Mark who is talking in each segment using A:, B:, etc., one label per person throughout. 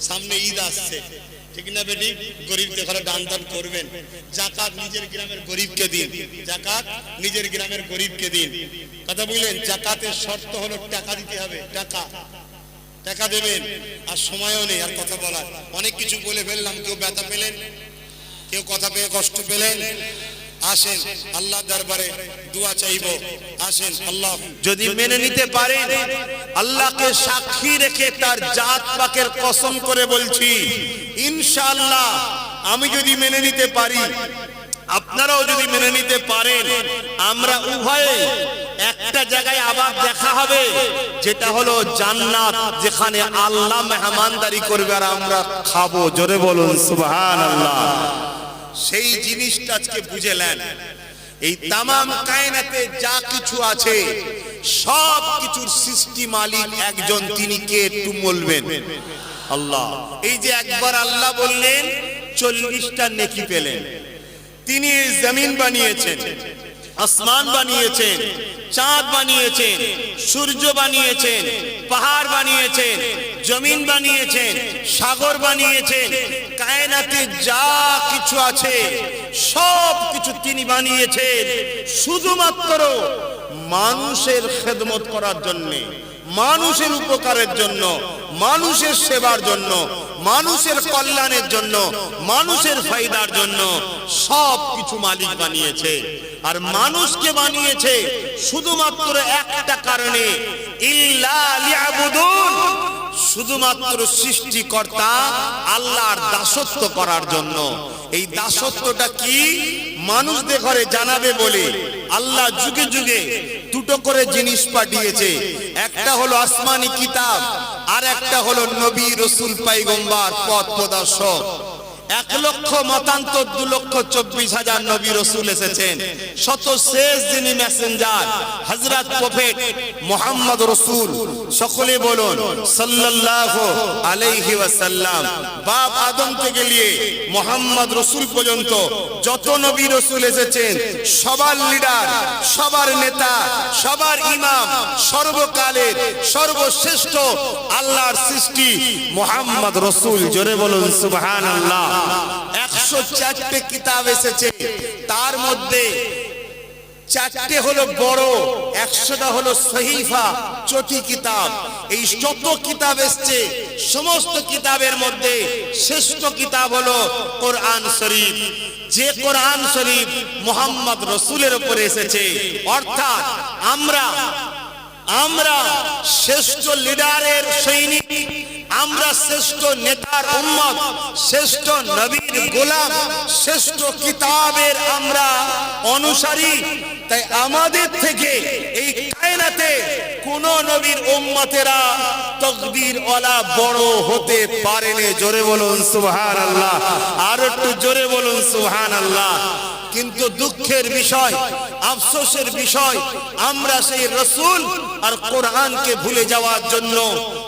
A: সামনে ঈদ আসছে, ঠিক না বেটি? গরিবদের ঘরে দান দান করবেন। যাকাত নিজের গ্রামের গরিবকে দিন, যাকাত নিজের গ্রামের গরিবকে দিন। কথা বুঝলেন? যাকাতের শর্ত হলো টাকা দিতে হবে, টাকা টাকা দেবেন। আর সময়ও নেই আর কথা বলার, অনেক কিছু বলে ফেললাম। কেউ ব্যথা পেলেন, কেউ কথা পেয়ে কষ্ট পেলেন, আসেন আল্লাহ দরবারে দোয়া চাইবো। আসেন, আল্লাহ
B: যদি মেনে নিতে পারেন, আল্লাহকে সাক্ষী রেখে তার জাত পাকের কসম করে বলছি, ইনশাআল্লাহ আমি যদি মেনে নিতে পারি, আপনারাও যদি মেনে নিতে পারেন, আমরা উভয়ে একটা জায়গায় আবার দেখা হবে, যেটা হলো জান্নাত, যেখানে আল্লাহ মেহমানদারি করবে আর আমরা খাবো। জোরে বলুন সুবহানাল্লাহ। সেই জিনিসটা আজকে বুঝে নেন। এই তামাম কায়নাতে যা কিছু আছে, সব কিছুর সৃষ্টি মালিক একজন, তিনি কে একটু বলবেন? আল্লাহ। এই যে একবার আল্লাহ বললেন 40টা নেকি পেলেন। তিনি জমিন বানিয়েছেন, আসমান বানিয়েছেন, চাঁদ বানিয়েছেন, সূর্য বানিয়েছেন, পাহাড় বানিয়েছেন, জমিন বানিয়েছেন, সাগর বানিয়েছেন। কায়নাতে যা কিছু আছে সব কিছু তিনি বানিয়েছেন শুধুমাত্র মানুষের খেদমত করার জন্য, মানুষের উপকারের জন্য, মানুষের সেবার জন্য, মানুষের কল্যাণের জন্য, মানুষের ফায়দার জন্য সব কিছু মালিক বানিয়েছে। আর মানুষকে বানিয়েছে শুধুমাত্র একটা কারণে, ইল্লা লিয়াবুদুন, শুধুমাত্র সৃষ্টিকর্তা আল্লাহর দাসত্ব করার জন্য। এই দাসত্বটা কি মানুষদের ঘরে জানাবে বলে আল্লাহ যুগে যুগে দুটো করে জিনিস পাঠিয়েছে। একটা হলো আসমানি কিতাব, আর একটা হলো নবী রাসূল পয়গম্বর পথ প্রদর্শক। 1,00,000 মতান্তর 2,24,000 নবী রাসূল এসেছেন। শত শেষ যিনি মেসেঞ্জার হযরত প্রফেট মুহাম্মদ রাসূল, সকলে বলুন সাল্লাল্লাহু আলাইহি ওয়াসাল্লাম। বাপ আদম থেকে নিয়ে মুহাম্মদ রাসূল পর্যন্ত যত নবী রাসূল এসেছেন, সবার লিডার, সবার নেতা, সবার ইমাম, সর্বকালের সর্বশ্রেষ্ঠ আল্লাহর সৃষ্টি মুহাম্মদ রাসূল। জোরে বলুন সুবহানাল্লাহ। 104টে কিতাব এসেছে, তার মধ্যে 4টে হলো বড়, 100টা হলো সহিফা, চটি কিতাব। এই যত কিতাব এসছে সমস্ত কিতাবের মধ্যে শ্রেষ্ঠ কিতাব হলো কোরআন শরীফ। যে কোরআন শরীফ মুহাম্মদ রাসূলের উপরে এসেছে, অর্থাৎ আমরা শ্রেষ্ঠ লিডারের সৈনিক, আমরা শ্রেষ্ঠ নেতার উম্মত, শ্রেষ্ঠ নবীর গোলাম, শ্রেষ্ঠ কিতাবের আমরা অনুসারী। তাই আমাদের থেকে এই কায়নাতে কোন নবীর উম্মতেরা তাকদীর ওয়ালা বড় হতে পারেনি। জোরে বলুন সুবহানাল্লাহ। আর একটু জোরে বলুন সুবহানাল্লাহ। কিন্তু দুঃখের বিষয়, আফসোসের বিষয়, আমরা সেই রাসূল আর কোরআনকে ভুলে যাওয়ার জন্য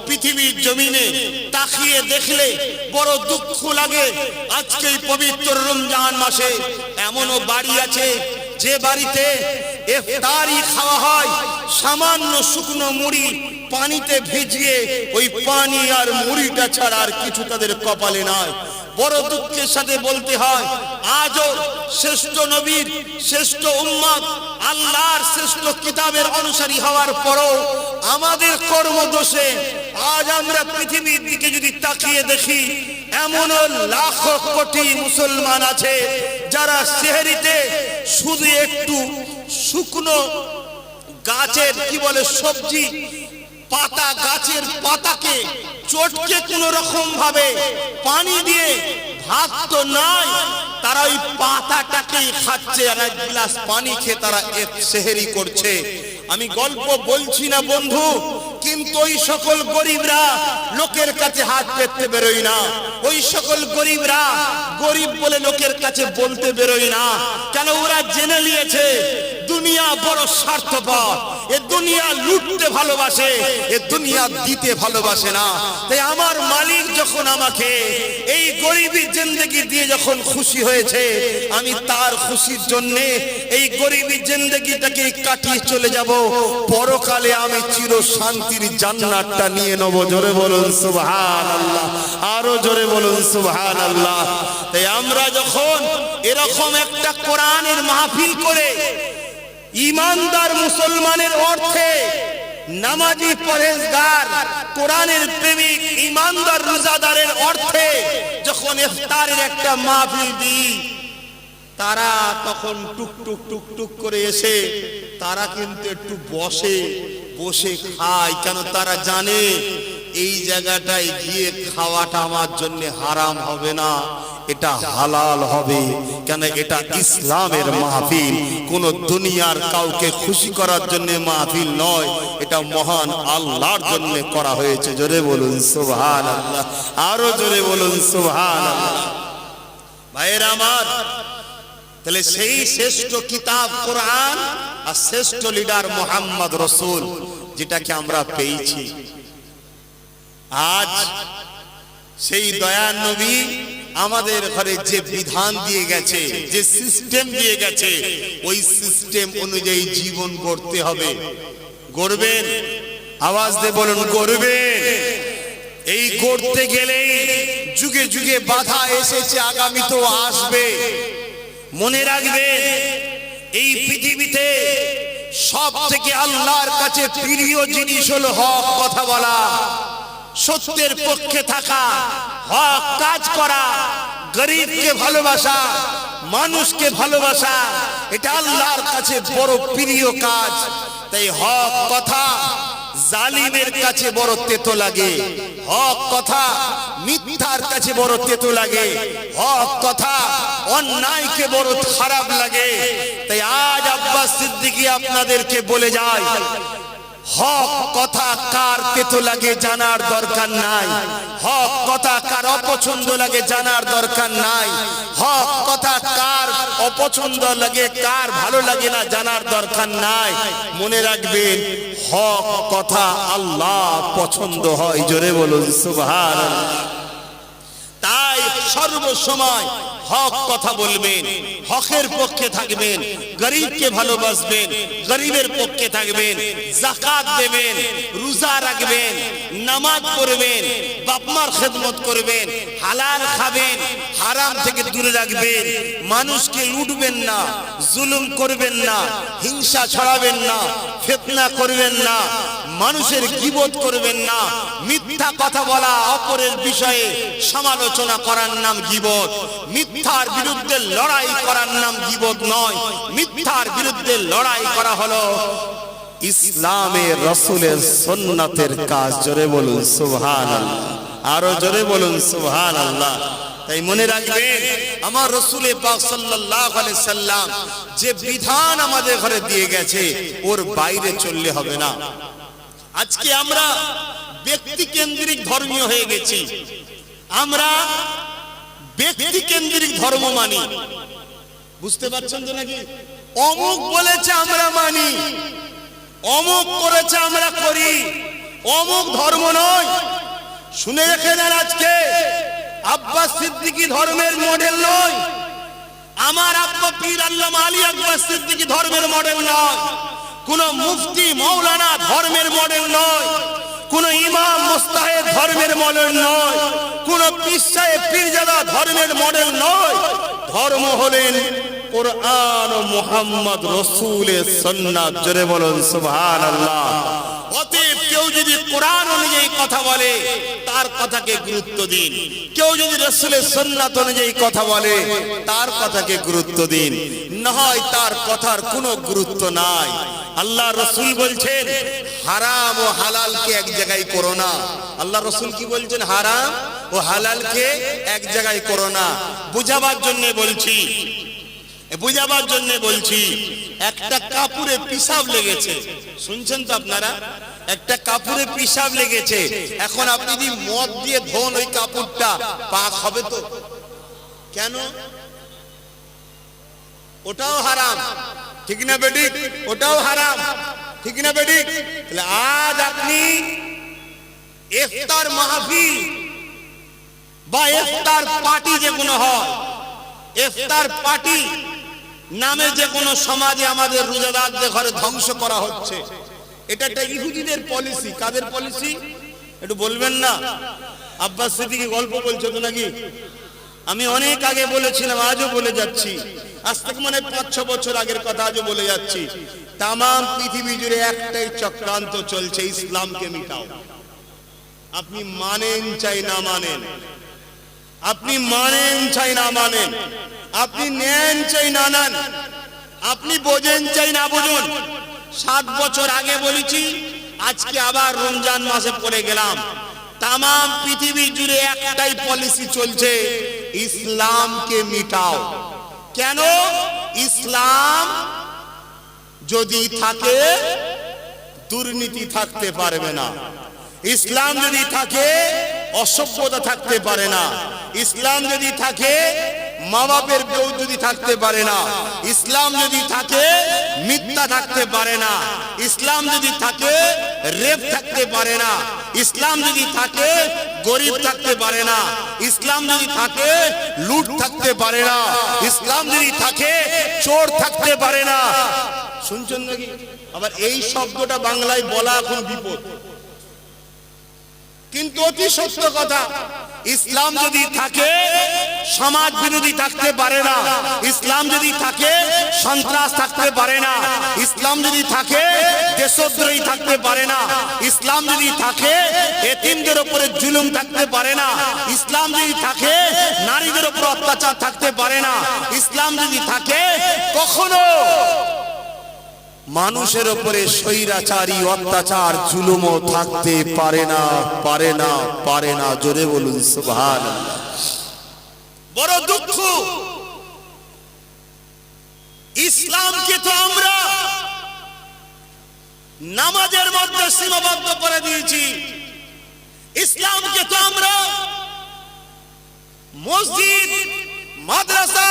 B: পৃথিবীর জমিনে তাকিয়ে দেখলে বড় দুঃখ লাগে। আজকে এই পবিত্র রমজান মাসে এমনও বাড়ি আছে যে বাড়িতে ইফতারি খাওয়া হয় সামান্য শুকনো মুড়ি পানিতে ভিজিয়ে, ওই পানি আর মুড়িটা ছাড়া আর কিছু তাদের কপালে নয়। বড় দুঃখের সাথে বলতে হয়, আজও শ্রেষ্ঠ নবীর, শ্রেষ্ঠ উম্মত, আল্লাহর শ্রেষ্ঠ কিতাবের অনুসারী হওয়ার পরও আমাদের কর্মদোষে আজ আমরা পৃথিবীর দিকে যদি তাকিয়ে দেখি, এমনও লাখ কোটি মুসলমান আছে যারা সেহরিতে শুধু একটু শুকনো গাছের কি বলে সবজি পাতা, গাছের পাতাকে চটকে কোন রকম ভাবে পানি দিয়ে, ভাত তো নাই, তারা ওই পাতাটাকেই খাচ্ছে আর এক গ্লাস পানি খেয়ে তারা সেহরি করছে। আমি গল্প বলছি না বন্ধু, কিন্তু ওই সকল গরিবরা লোকের কাছে হাত পেতে বেরোয় না। ওই সকল গরিবরা গরিব বলে লোকের কাছে বলতে বেরোয় না। কেন? ওরা জেনে নিয়েছে দুনিয়া বড় স্বার্থপর, এ দুনিয়া লুটতে ভালোবাসে, এ দুনিয়া দিতে ভালোবাসে না। তাই আমার মালিক যখন আমাকে এই গরিবী জিন্দেগি দিয়ে যখন খুশি হয়েছে, আমি তার খুশির জন্য এই গরিবী জিন্দেগিটাকে কাটিয়ে চলে যাব, পরকালে আমি চির শান্তির জান্নাতটা নিয়ে নেব। জোরে বলুন সুবহানাল্লাহ। আরো আরো জোরে বলুন সুবহানাল্লাহ। তাই আমরা যখন এরকম একটা কোরআনের মাহফিল করে ঈমানদার মুসলমানের অর্থে নামাজি পরহেজগার কোরআনের প্রেমিক ঈমানদার রোজাদারের অর্থে যখন ইফতারের একটা মাহফিল দিই, তারা তখন টুক টুক টুক টুক করে এসে তারা কিন্তু একটু বসে খায়। কেন? তারা জানে এই জায়গাটায় গিয়ে খাওয়াটা আমার জন্য হারাম হবে না, এটা হালাল হবে। কেন? এটা ইসলামের মাহফিল, কোন দুনিয়ার কাউকে খুশি করার জন্য মাহফিল নয়, এটা মহান আল্লাহর জন্য করা হয়েছে। জোরে বলুন সুবহানাল্লাহ, আরো জোরে বলুন সুবহানাল্লাহ। ভাইয়েরা আমার, তাহলে সেই শ্রেষ্ঠ কিতাব কোরআন আর শ্রেষ্ঠ লিডার মুহাম্মদ রাসূল, যেটাকে আমরা পেয়েছি আজ, সেই দয়ার নবী আমাদের ঘরে যে বিধান দিয়ে গেছে, যে সিস্টেম দিয়ে গেছে, ওই সিস্টেম অনুযায়ী জীবন গড়তে হবে। গড়বেন? আওয়াজ দিয়ে বলুন গড়বেন। এই গড়তে গেলেই যুগে যুগে বাধা এসেছে, আগামীতেও আসবে। মনে রাখবেন, এই পৃথিবীতে সব থেকে আল্লাহর কাছে প্রিয় জিনিস হলো হক কথা বলা, সত্যের পক্ষে থাকা, হক কাজ করা, গরিবকে ভালোবাসা, মানুষকে ভালোবাসা, এটা আল্লাহর কাছে বড় প্রিয় কাজ। তাই হক কথা জালিমের কাছে বড় তেতো লাগে, হক কথা মিথ্যার কাছে বড় তেতো লাগে, হক কথা অন্যায়কে বড় খারাপ লাগে। তাই আজ আব্বাস সিদ্দিকী আপনাদেরকে বলে যায়, হক কথা কার তেতো লাগে জানার দরকার নাই, হক কথা কার অপছন্দ লাগে জানার দরকার নাই, হক কথা কার অপছন্দ লাগে কার ভালো লাগে না জানার দরকার নাই। মনে রাখবেন, হক কথা আল্লাহ পছন্দ হয়। জোরে বলুন সুবহানাল্লাহ। তাই সর্বসময় হক কথা বলবেন, হকের পক্ষে থাকবেন, গরিবকে ভালোবাসবেন, গরিবের পক্ষে থাকবেন, যাকাত দেবেন, রোজা রাখবেন, নামাজ পড়বেন, বাপ মার খেদমত করবেন, হালাল খাবেন, হারাম থেকে দূরে রাখবেন, মানুষকে লুটবেন না, জুলুম করবেন না, হিংসা ছড়াবেন না, ফিতনা করবেন না, মানুষের গীবত করবেন না, মিথ্যা কথা বলা, অপরের বিষয়ে সমালোচনা করার নাম গীবত, মিথ্যার বিরুদ্ধে লড়াই করার নাম গীবত নয়। মিথ্যার বিরুদ্ধে লড়াই করা হলো ইসলামের রাসূলের সুন্নাতের কাজ। জোরে বলুন সুবহানাল্লাহ, আরো জোরে বলুন সুবহানাল্লাহ। তাই মনে রাখবেন, আমার রাসূল পাক সাল্লাল্লাহু আলাইহি সাল্লাম যে বিধান আমাদের ঘরে দিয়ে গেছে, ওর বাইরে চললে হবে না। আজকে আমরা ব্যক্তি কেন্দ্রিক ধর্মীয় হয়ে গেছি, আমরা ব্যক্তি কেন্দ্রিক ধর্ম মানি। বুঝতে পারছেন তো নাকি? অমুক বলেছে আমরা মানি, অমুক করেছে আমরা করি, অমুক ধর্ম নয়। শুনে রেখে দেন, আজকে আব্বাস সিদ্দিকী ধর্মের মডেল নয়, আমার আব্বা পীর আল্লামা আলী আব্বাস সিদ্দিকী ধর্মের মডেল নয়, কোন মুফতি মাওলানা ধর্মের মডেল নয়, কোন ইমাম মুস্তাহিদ ধর্মের মডেল নয়, কোন পীর সাহেব পীরজাদা ধর্মের মডেল নয়। ধর্ম হলেন কোরআন ও মুহাম্মদ রাসূলের সুন্নাত। জোরে বলুন সুবহানাল্লাহ। অতএব কেউ যদি কোরআন অনুযায়ী কথা বলে, তার কথাকে গুরুত্ব দিন। কেউ যদি রাসূলের সুন্নাত অনুযায়ী কথা বলে, তার কথাকে গুরুত্ব দিন। না হয় তার কথার কোনো গুরুত্ব নাই। আল্লাহ রাসূল বলছেন, হারাম ও হালালকে এক জায়গায় করো না। আল্লাহ রাসূল কি বলছেন? হারাম ও হালালকে এক জায়গায় করো না। বুঝাবার জন্য বলছি, বুঝাবার জন্য বলছি। একটা কাপড়ে পিসাব লেগেছে, শুনছেন তো আপনারা? একটা কাপড়ে পিসাব লেগেছে। এখন আপনি যদি মদ দিয়ে ধোন, ওই কাপড়টা পাক হবে তো? কেন? ওটাও হারাম, ঠিক না বেটি? ওটাও হারাম, ঠিক না বেটি? তাহলে আজ আপনি ইফতার মাহফিল বা ইফতার পার্টি যে কোনো হয়, ইফতার পার্টি নামে যে কোনো সমাজে আমাদের রোজাদারদের ঘরে ধ্বংস করা হচ্ছে। এটা একটা ইহুদিদের পলিসি। কাদের পলিসি একটু বলবেন না? আব্বাস সিদ্দিকী গল্প বলছো তো নাকি? আমি অনেক আগে বলেছিলাম, আজও বলে যাচ্ছি, আজ থেকে মানে 5-6 বছর আগের কথা আজও বলে যাচ্ছি। তামাম পৃথিবী জুড়ে একটাই চক্রান্ত চলছে, ইসলামকে মিটাও। আপনি মানেন চাই না মানেন, আপনি মানেন চাই না মানেন, আপনি নেন চাই না নেন, আপনি বোঝেন চাই না বুঝুন, 7 বছর আগে বলেছি, আজকে আবার রমজান মাসে পড়ে গেলাম। তামাম পৃথিবী জুড়ে একটাই পলিসি চলছে, ইসলামকে মিটাও। কেন? ইসলাম যদি থাকে দুর্নীতি থাকতে পারবে না, ইসলাম যদি থাকে অসভ্যতা থাকতে পারে না, ইসলাম যদি থাকে মা বাপের বেউজ্জতি থাকতে পারে না, ইসলাম যদি থাকে মিথ্যা থাকতে পারে না, ইসলাম যদি থাকে রেপ থাকতে পারে না, ইসলাম যদি থাকে গরিব থাকতে পারে না, ইসলাম যদি থাকে লুট থাকতে পারে না, ইসলাম যদি থাকে চোর থাকতে পারে না। শুনছেন নাকি? আবার এই শব্দটা বাংলায় বলা এখন বিপদ, কিন্তু অতি সত্য কথা। ইসলাম যদি থাকে সমাজ বিরোধী থাকতে পারে না, ইসলাম যদি থাকে সন্ত্রাস থাকতে পারে না, ইসলাম যদি থাকে দেশদ্রোহী থাকতে পারে না, ইসলাম যদি থাকে এতিমদের উপরে জুলুম থাকতে পারে না, ইসলাম যদি থাকে নারীদের উপর অত্যাচার থাকতে পারে না, ইসলাম যদি থাকে কখনো মানুষের উপরে স্বৈরাচারী অত্যাচার জুলুমও থাকতে পারে না, পারে না, পারে না। জোরে বলুন সুবহানাল্লাহ। বড় দুঃখ, ইসলামকে তো আমরা নামাজের মধ্যে সীমাবদ্ধ করে দিয়েছি, ইসলামকে তো আমরা মসজিদ মাদ্রাসা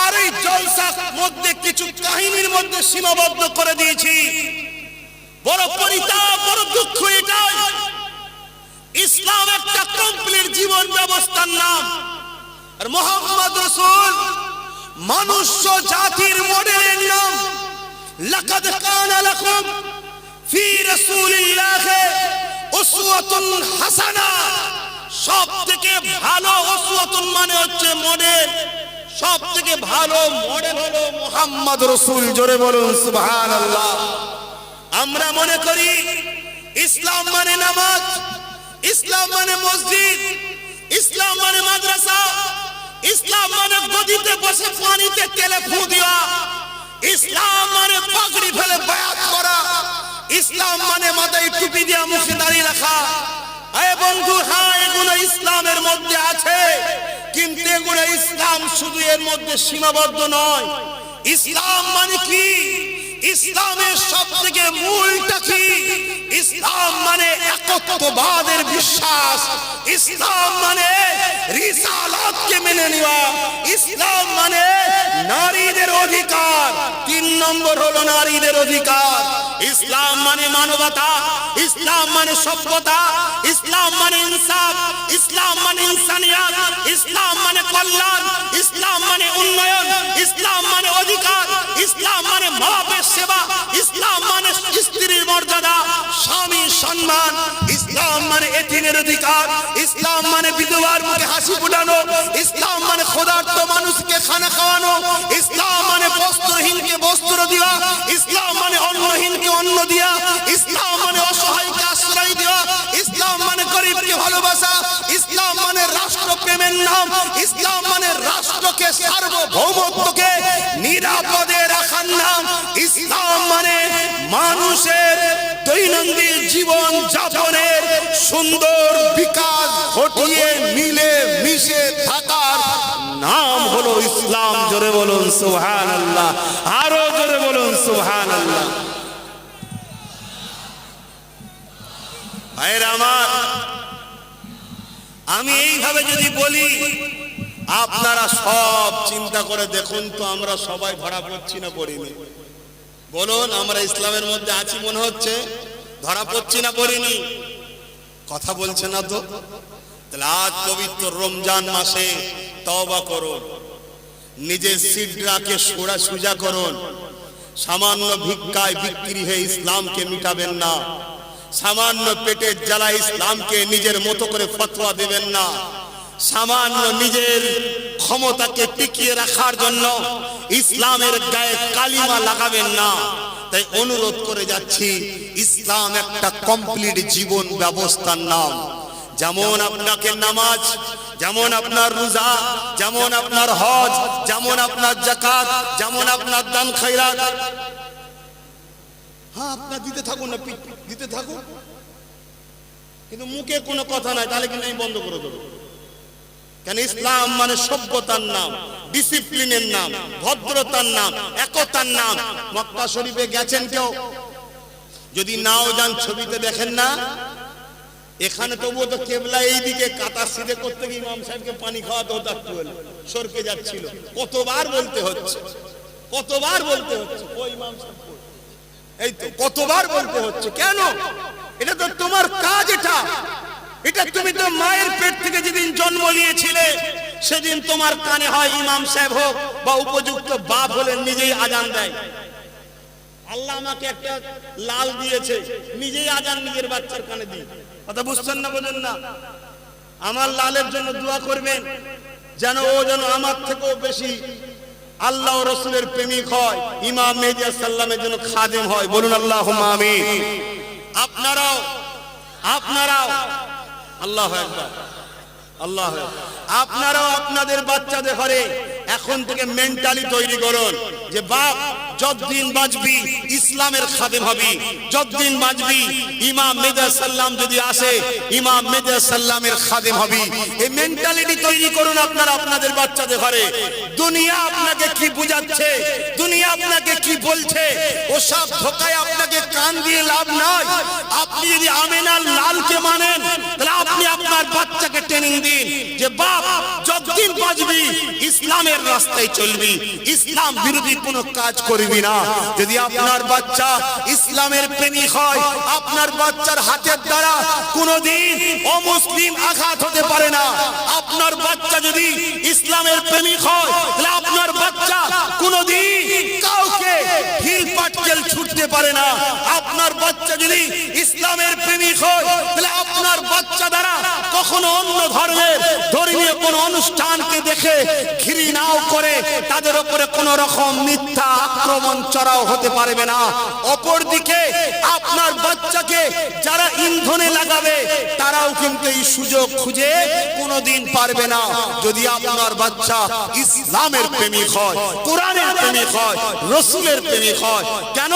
B: আর এই জলসার মধ্যে কিছু কাহিনীর মধ্যে সীমাবদ্ধ করে দিয়েছি। বড় পরিতাপ, বড় দুঃখ এটাই। ইসলাম একটা কমপ্লিট জীবন ব্যবস্থার নাম, আর মুহাম্মদ রাসূল মনুষ্য জাতির মডেলের নাম। লাকাদ কানা লাকুম ফি রাসূলিল্লাহি উসওয়াতুন হাসানা। সব থেকে ভালো উসওয়াতুন মানে হচ্ছে মডেল, সব থেকে ভালো মডেল হলো মুহাম্মদ রাসূল। জোরে বলুন সুবহানাল্লাহ। আমরা মনে করি ইসলাম মানে নামাজ, ইসলাম মানে মসজিদ, ইসলাম মানে মাদ্রাসা, ইসলাম মানে গদিতে বসে পানিতে তেলে ফু দেওয়া, ইসলাম মানে পাগড়ি ফেলে বায়াত করা, ইসলাম মানে মাথায় টুপি দিয়ে মুখে দাঁড়িয়ে রাখা। এ বন্ধু, হ্যাঁ এগুলো ইসলামের মধ্যে আছে, কিন্তু এগুলো ইসলাম শুধু এর মধ্যে সীমাবদ্ধ নয়। ইসলাম মানে কি? ইসলামের সবথেকে মূলটা কি? ইসলাম মানে একত্ববাদের বিশ্বাস, ইসলাম মানে রিসালাতকে মেনে নেওয়া, ইসলাম মানে নারীদের অধিকার। 3 নম্বর হলো নারীদের অধিকার। ইসলাম মানে মানবতা, ইসলাম মানে সভ্যতা, ইসলাম মানে ইনসাফ, ইসলাম মানে ইনসানিয়াত, ইসলাম মানে কল্যাণ, ইসলাম মানে উন্নয়ন, ইসলাম মানে অধিকার, ইসলাম মানে মা বাপের সেবা, ইসলাম মানে স্ত্রীর মর্যাদা, স্বামীর সম্মান, ইসলাম মানে এতিমের অধিকার, ইসলাম মানে বিধবার মুখে হাসি ফোটানো, ইসলাম মানে ক্ষুধার্ত মানুষকে খানা খাওয়ানো, ইসলাম মানে বস্ত্রহীনকে বস্ত্র দেওয়া, ইসলাম মানে অন্নহীনকে অন্ন দেওয়া, ইসলাম মানে অসহায়কে আশ্রয় দেওয়া, ইসলাম মানে গরিবকে ভালোবাসা, ইসলাম মানে রাষ্ট্রপ্রেমের নাম, ইসলাম মানে রাষ্ট্রকে সার্বভৌমত্বকে নিরাপদে রাখার নাম, ইসলাম মানে মানুষের দৈনন্দিন জীবন যাপনের সুন্দর বিকাশ ঘটিয়ে মিলে মিশে থাকার নাম হলো ইসলাম। জোরে বলুন সুবহানাল্লাহ, আরো জোরে বলুন সুবহানাল্লাহ। ভাইরা আমার, আমি এইভাবে যদি বলি, আপনারা সব চিন্তা করে দেখুন তো আমরা সবাই ধরা পড়ছি না পড়িনি? বলুন, আমরা ইসলামের মধ্যে আছি মনে হচ্ছে? ধরা পড়ছি না পড়িনি? কথা বলছে না তো। তাহলে আজ পবিত্র রমজান মাসে তওবা করুন, নিজের সিদ্রাকে সোজা করুন। সামান্য ভিক্ষায় বিক্রি হয়ে ইসলামকে মিটাবেন না। সামান্য পেটের জ্বালা ইসলামকে নিজের মতো করে ফতোয়া দেবেন না, সামান্য নিজের ক্ষমতাকে টিকিয়ে রাখার জন্য ইসলামের গায়ে কালিমা লাগাবেন না। তাই অনুরোধ করে যাচ্ছি, ইসলাম একটা কমপ্লিট জীবন ব্যবস্থার নাম। যেমন আপনাকে নামাজ, যেমন আপনার রোজা, যেমন আপনার হজ, যেমন আপনার যাকাত, যেমন আপনার দান খয়রাত, হ্যাঁ আপনার দিতে থাকুন না, দিতে থাকুন, কিন্তু মুখে কোনো কথা নাই, তাহলে কিন্তু আমি বন্ধ করে দেবো। কেন? ইসলাম মানে সভ্যতার নাম, ডিসিপ্লিনের নাম, ভদ্রতার নাম, একতার নাম। মক্কা শরীফে গেছেন কেউ? যদি নাও যান, ছবিতে দেখেন না, এখানে তবুও তো কেবলা এইদিকে কাতার সিধে করতে গিয়ে ইমাম সাহেবকে পানি খাওয়াতে হতো, সরকে যাচ্ছিল। কতবার বলতে হচ্ছে, কতবার বলতে হচ্ছে, ও ইমাম সাহেব এই তো কতবার বলতে হচ্ছে। কেন? এটা তো তোমার কাজ, এটা তুমি তো মায়ের পেট থেকে যেদিন জন্ম নিয়েছিলে সেদিন তোমার কানে হয় ইমাম সাহেব হোক বা উপযুক্ত বাপ হলে নিজেই আজান দেয়। আল্লাহ আমাকে একটা লাল দিয়েছে, নিজেই আজান নিজের বাচ্চার কানে দিই। কথা বুঝছেন না? বোঝেন না? আমার লালের জন্য দোয়া করবেন, যেন ও যেন আমার থেকেও বেশি আল্লাহ ও রসুলের প্রেমিক হয়, ইমাম মেহদী সাল্লামের জন্য খাদেম হয়। বলুন আল্লাহুম্মা আমিন। আপনারাও আল্লাহু আকবার, আল্লাহু আকবার। আপনারাও আপনাদের বাচ্চাদের ঘরে এখন থেকে মেন্টালি তৈরি করুন যে বাপ যতদিন বাঁচবি ইসলামের খাদেম হবি, যতদিন বাঁচবি ইমাম মেহদী সাল্লাম যদি আসে ইমাম মেহদী সাল্লামের খাদেম হবি। এই মেন্টালিটি তৈরি করুন আপনারা আপনাদের বাচ্চাদের ঘরে। দুনিয়া আপনাকে কি বুঝাচ্ছে, দুনিয়া আপনাকে কি বলছে, ওসব ধোকায় আপনাকে কান দিয়ে লাভ নাই। আপনি যদি আমিনার লালকে মানেন, তাহলে আপনি আপনার বাচ্চাকে ট্রেনিং দিন যে বাপ যতদিন বাঁচবি ইসলামের রাস্তায় চলবি, ইসলাম বিরোধী কোনো কাজ করবি না। যদি আপনার বাচ্চা ইসলামের প্রেমিক হয়, আপনার বাচ্চার হাতের দ্বারা কোনোদিন অমুসলিম আঘাত হতে পারে না। আপনার বাচ্চা যদি ইসলামের প্রেমিক হয়, তাহলে আপনার বাচ্চা কোনোদিন কাউকে ঢিল পাটকেল ছুটতে পারে না। আপনার বাচ্চা যদি ইসলামের প্রেমিক হয়, তাহলে আপনার বাচ্চা দ্বারা কখনো অন্য ধর্মের ধর্মীয় কোন অনুষ্ঠানকে দেখে ঘৃণাও করে তাদের উপরে কোন রকম মিথ্যা আক্রমণ চড়াও হতে পারবে না। অপরদিকে আপনার বাচ্চাকে যারা ইন্ধনে লাগাবে তারাও কিন্তু এই সুযোগ খুঁজে কোনোদিন পারবে না। যদি আপনার বাচ্চা ইসলামের প্রেমিক হয়, কোরআনের প্রেমিক হয়, রাসূলের প্রেমিক হয়। কেন?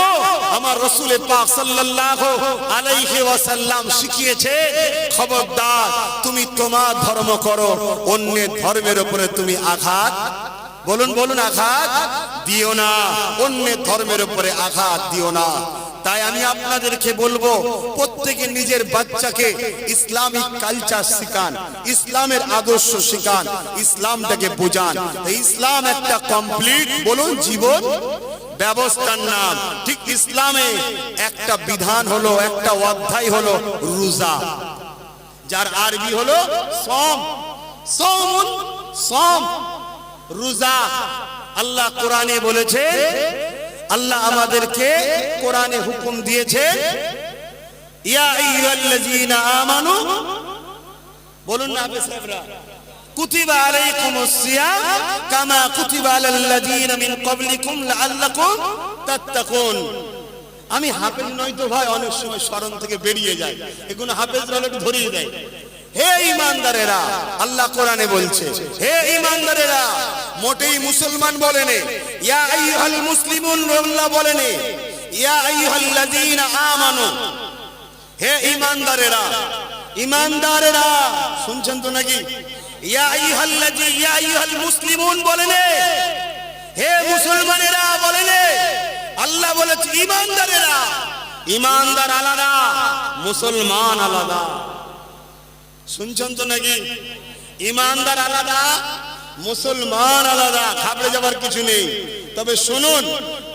B: আমার রাসূল পাক সাল্লাল্লাহু আলাইহি ওয়াসাল্লাম শিখিয়েছে, খবরদার তুমি তোমার ধর্ম করো, অন্যের ধর্মের উপরে তুমি আঘাত, বলুন আঘাত দিও না, অন্যের ধর্মের উপরে আঘাত দিও না। তাই আমি আপনাদেরকে বলবো, প্রত্যেকে নিজের বাচ্চাকে ইসলামিক কালচার শিখান, ইসলামের আদর্শ শিখান, ইসলামটাকে বোঝান। ইসলাম একটা কমপ্লিট বলুন জীবন ব্যবস্থার নাম। ঠিক ইসলামে একটা বিধান হলো, একটা অধ্যায় হলো রোজা, যার আরবি হলো সম, সম রোজা। আল্লাহ কোরআনে বলেছে, আল্লাহ আমাদেরকে কোরআনে হুকুম দিয়েছে, ইয়া আইয়ুহাল্লাযীনা আমানু, বলুন না আপনি সাহেবরা, কুতিবা আলাইকুমুস সিয়াম কামা কুতিবা আলাল্লাযীনা মিন ক্বাবলিকুম লাআল্লাকুম তাত্তাকুন। আমি হাফেজ নই তো ভাই, অনেক সময় স্মরণ থেকে বেরিয়ে যায়, এগুলো হাফেজরা একটু ধরিয়ে দেয়। হে ঈমানদারেরা, আল্লাহ কোরআনে বলছে, হে ঈমানদারেরা, মোটেই মুসলমান বলেনি, ইয়া আইয়ুহাল মুসলিমুন আল্লাহ বলেনি, ইয়া আইয়ুহাল্লাযীনা আমানু, হে ঈমানদারেরা, ঈমানদারেরা শুনছেন তো নাকি? ইয়া আইয়ুহাল মুসলিমুন বলেনি, হে মুসলমানেরা বলেনি। আল্লাহ বলেছে ঈমানদারেরা, ঈমানদার আলাদা, মুসলমান আলাদা। শুনছেন তো নাকি? ঈমানদার আলাদা, মুসলমান আলাদা, ঘাবড়ে যাবার কিছু নেই। তবে শুনুন,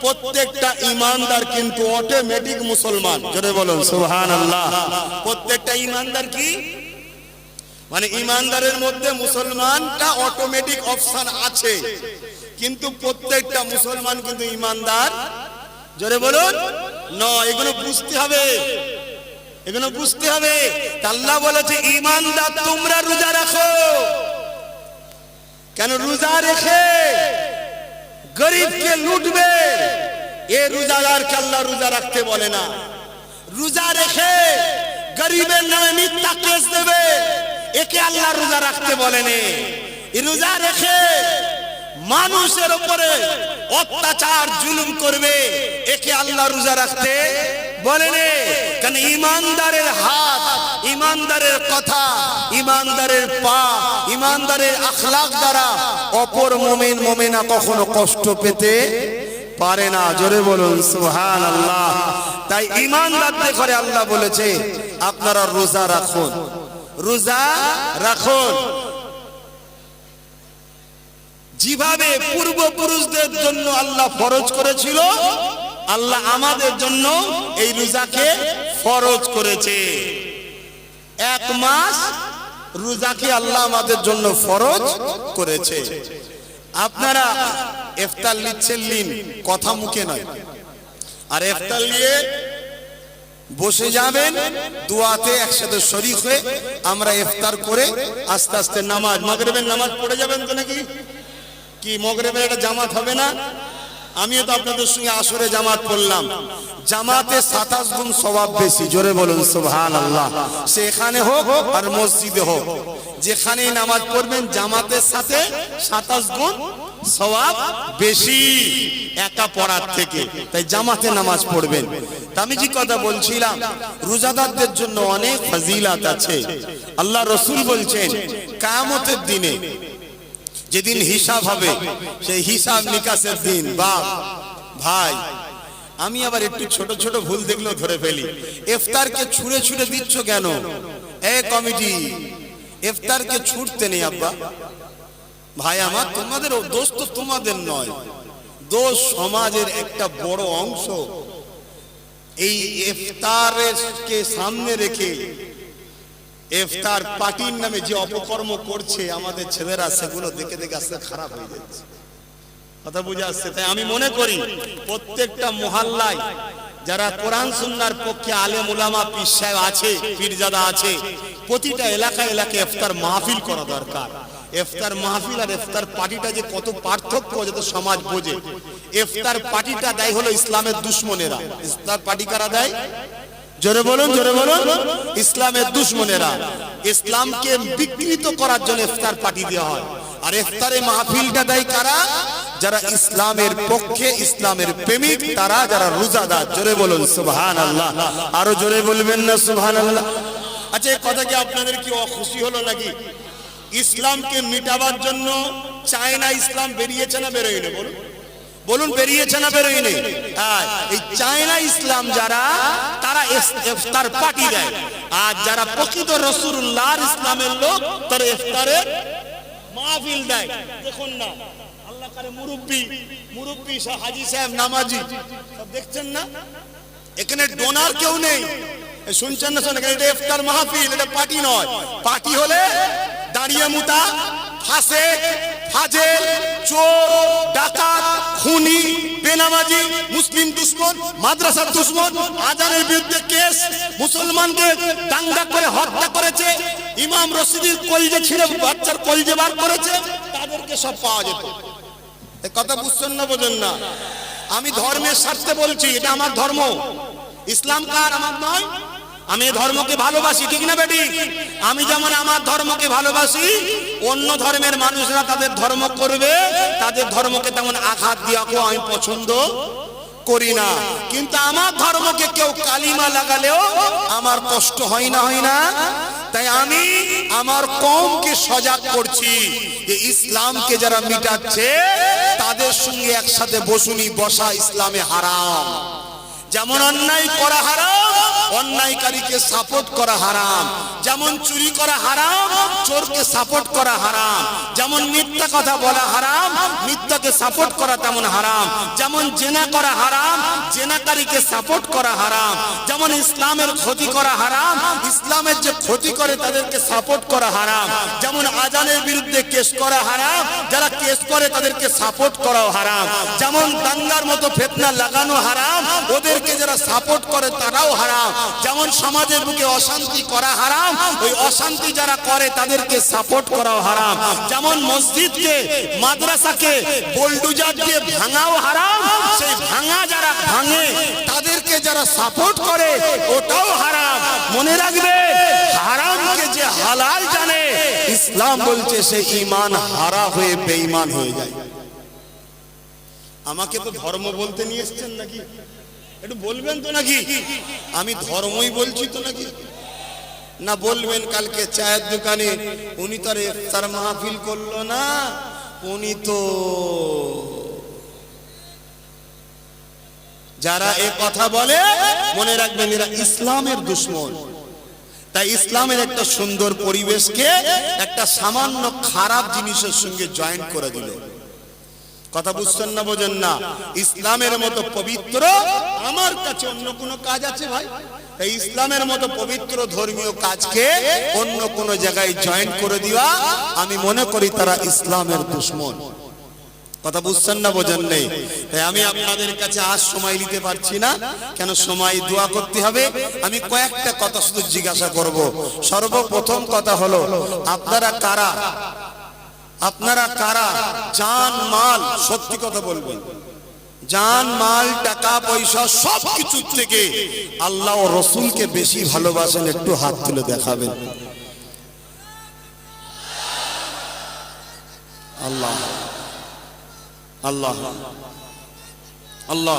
B: প্রত্যেকটা ঈমানদার কিন্তু অটোমেটিক মুসলমান। জোরে বলুন সুবহানাল্লাহ। প্রত্যেকটা ঈমানদার কি মানে ঈমানদারের মধ্যে মুসলমানটা অটোমেটিক অপশন আছে, কিন্তু প্রত্যেকটা মুসলমান কিন্তু ঈমানদার। জোরে বলুন নয়, এগুলো বুঝতে হবে, এজন্য বুঝতে হবে আল্লাহ বলেছে ঈমানদার তোমরা রোজা রাখো। কেন রোজা রেখে গরিবকে লুটবে এ রোজাদারকে আল্লাহ রোজা রাখতে বলে না। রোজা রেখে গরিবের নামে মিথ্যা কেস দেবে একে আল্লাহ রোজা রাখতে বলেন। এই রোজা রেখে মানুষের উপরে অত্যাচার জুলুম করবে একে আল্লাহ রোজা রাখতে বলেন। কারণ ঈমানদারের হাত, ঈমানদারের কথা, ঈমানদারের পা, ঈমানদারের আখলাক দ্বারা অপর মুমিন মুমিনা কখনো কষ্ট পেতে পারে না। জোরে বলুন সুবহানাল্লাহ। তাই ঈমানদারদের ঘরে আল্লাহ বলেছে আপনারা রোজা রাখুন, রোজা রাখুন। যেভাবে পূর্বপুরুষদের জন্য আল্লাহ ফরজ করেছিল আল্লাহ আমাদের জন্য এই রোজাকে ফরজ করেছে। এক মাস রোজাকে আল্লাহ আমাদের জন্য ফরজ করেছে। আপনারা ইফতার নিচ্ছেন, নিন, কথা মুখে নয়। আর ইফতার নিয়ে বসে যাবেন, দোয়াতে একসাথে শরীক হয়ে আমরা ইফতার করে আস্তে আস্তে নামাজ, মাগরিবের নামাজ পড়ে যাবেন তো নাকি? কি মাগরিবের একটা জামাত হবে না? আমিও তো আপনাদের সঙ্গে আসরে জামাত পড়লাম। জামাতে 27 গুণ সওয়াব বেশি। জোরে বলুন সুবহানাল্লাহ। সেখানে হোক আর মসজিদে হোক, যেখানেই নামাজ পড়বেন জামাতের সাথে 27 গুণ সওয়াব বেশি একা পড়ার থেকে। তাই জামাতে নামাজ পড়বেন। আমি যে কথা বলছিলাম, রোজাদারদের জন্য অনেক ফজিলত আছে। আল্লাহ রাসূল বলছেন কিয়ামতের দিনে যেদিন হিসাব হবে, সেই হিসাব নিকাশের দিন, বাপ ভাই আমি আবার একটু ছোট ছোট ভুল দেখলেও ধরে ফেলি। ইফতারকে ছুঁড়ে ছুঁড়ে দিচ্ছ কেন? এ কমিটি, ইফতারকে ছুটতে নেই আব্বা। ভাই আমার, তোমাদের দোষ তো তোমাদের নয়, দোষ সমাজের একটা বড় অংশ। এই ইফতারকে সামনে রেখে ইফতার পার্টির নামে যে অপকর্ম করছে আমাদের ছেলেরা, সেগুলো দেখে দেখে আস্তে খারাপ হয়ে যাচ্ছে। কথা বুঝে আসছে? তাই আমি মনে করি প্রত্যেকটা মহল্লায় যারা কোরআন সুন্নাহর পক্ষে আলেম উলামা পীর সাহেব আছে, পীরজাদা আছে, প্রতিটা এলাকায় এলাকায় ইফতার মাহফিল করা দরকার। ইফতার মাহফিল আর ইফতার পার্টিটা যে কত পার্থক্য যাতে সমাজ বোঝে। ইফতার পার্টিটা দেয় হলো ইসলামের দুশমনেরা। ইফতার পার্টি কারা দেয়? জোরে বলুন, জোরে বলুন। ইসলামের দুশমনেরা। ইসলামকে বিকৃত করার জন্য ইফতার পার্টি দেওয়া হয়। আর ইফতারে মাহফিলটা দেয় কারা? যারা ইসলামের পক্ষে, ইসলামের প্রেমিক, তারা যারা রোজাদার। জোরে বলুন সুবহানাল্লাহ। আরো জোরে বলবেন না সুবহানাল্লাহ? আচ্ছা, এই কথা কি আপনাদের কি অখুশি হলো নাকি? ইসলামকে মিটাবার জন্য চায়না ইসলাম বেরিয়েছে না বেরোয়নি? বলুন বলুন, বেরিয়েছে না বেরোয়নি? হ্যাঁ, এই চায়না ইসলাম যারা, তারা ইফতার পার্টি দেয়। আর যারা প্রকৃত রাসূলুল্লাহর ইসলামের লোক, তারা ইফতারের মাহফিল দেয়। দেখুন না, আল্লাহ করে মুরব্বি মুরব্বি হাজী সাহেব, নামাজি, সব দেখছেন না? এখানে ডোনার কেউ নেই। শুনছেন না? শোনেন, এটা ইফতার মাহফিল, এটা পার্টি নয়। পার্টি হলে দাঁড়িয়ে মুতা, ফাঁসে, ফাজেল, চোর, ডাকাত, খুনি, বেনামাজি, মুসলিম দুশমন, মাদ্রাসার দুশমন, আজানের বিরুদ্ধে কেস, মুসলমানকে দাঙ্গা করে হত্যা করেছে, ইমাম রশিদের কলজে ছিঁড়ে বাচ্চার কলজে বার করেছে, তাদেরকে সব পাওয়া যেত। এই কথা বুঝছেন না? বোঝেন না? আমি ধর্মের স্বার্থে বলছি, এটা আমার ধর্ম। ইসলাম কার? আমার নয়। আমি ধর্মকে ভালোবাসি, ঠিক না বেটি? আমি যেমন আমার ধর্মকে ভালোবাসি, অন্য ধর্মের মানুষরা তাদের ধর্ম করবে, তাদের ধর্মকে তেমন আঘাত দেওয়াকেও আমি পছন্দ করি না। কিন্তু আমার ধর্মকে কেউ কালিমা লাগালেও আমার কষ্ট হয় না? হয় না? তাই আমি আমার কওমকে সজাগ করছি যে ইসলামকে যারা মিটাচ্ছে তাদের সঙ্গে একসাথে বসুনি। বসা ইসলামে হারাম। যেমন অন্যায় করা হারাম, অন্যায়কারীকে সাপোর্ট করা হারাম। যেমন চুরি করা হারাম, চোরকে সাপোর্ট করা হারাম। যেমন মিথ্যা কথা বলা হারাম, মিথ্যাকে সাপোর্ট করা তেমন হারাম। যেমন জেনা করা হারাম, জেনাকারীকে সাপোর্ট করা হারাম। যেমন ইসলামের ক্ষতি করা হারাম, ইসলামের যে ক্ষতি করে তাদেরকে সাপোর্ট করা হারাম। যেমন আজানের বিরুদ্ধে কেস করা হারাম, যারা কেস করে তাদেরকে সাপোর্ট করাও হারাম। যেমন দাঙ্গার মতো ফিতনা লাগানো হারাম, ওদেরকে যারা সাপোর্ট করে তারাও হারাম। যেমন সমাজের বুকে অশান্তি করা হারাম, ওই অশান্তি যারা করে তাদেরকে সাপোর্ট করাও হারাম। যেমন মসজিদকে, মাদ্রাসাকে বুলডোজার দিয়ে ভাঙাও হারাম, সেই ভাঙা যারা ভাঙে তাদেরকে যারা সাপোর্ট করে ওটাও হারাম। মনে রাখবে, হারামকে যে হালাল জানে, ইসলাম বলছে সে ঈমান হারা হয়ে বেঈমান হয়ে যায়। আমাকে তো ধর্ম বলতে নিয়ে এসেছেন নাকি? একটু বলবেন তো নাকি? আমি ধর্মই বলছি তো নাকি? না বলবেন কালকে চায়ের দোকানে উনি তো আর ইফতার মাহফিল করলো না, উনি তো, যারা এ কথা বলে মনে রাখবেন এরা ইসলামের দুশমন। তাই ইসলামের একটা সুন্দর পরিবেশকে একটা সামান্য খারাপ জিনিসের সঙ্গে জয়েন করে দিল। কথা বুঝছেন না, বোঝেন না? ইসলামের মতো পবিত্র আমার কাছে অন্য কোন কাজ আছে ভাই? এই ইসলামের মতো পবিত্র ধর্মীয় কাজকে অন্য কোন জায়গায় জয়েন করে দেওয়া, আমি মনে করি তারা ইসলামের দুশমন। কথা বুঝছেন না, বোঝেন নেই? তাই আমি আপনাদের কাছে আজ সময় নিতে পারছি না, কেন সময় দোয়া করতে হবে। আমি কয়েকটা কথা শুধু জিজ্ঞাসা করব। সর্বপ্রথম কথা হলো, আপনারা কারা? আপনারা কারা জান মাল, সত্যি কথা বলবেন, জান মাল টাকা পয়সা সব কিছু থেকে আল্লাহ ও রসুলকে বেশি ভালোবাসেন? একটু হাত তুলে দেখাবেন। আল্লাহ আল্লাহ আল্লাহ।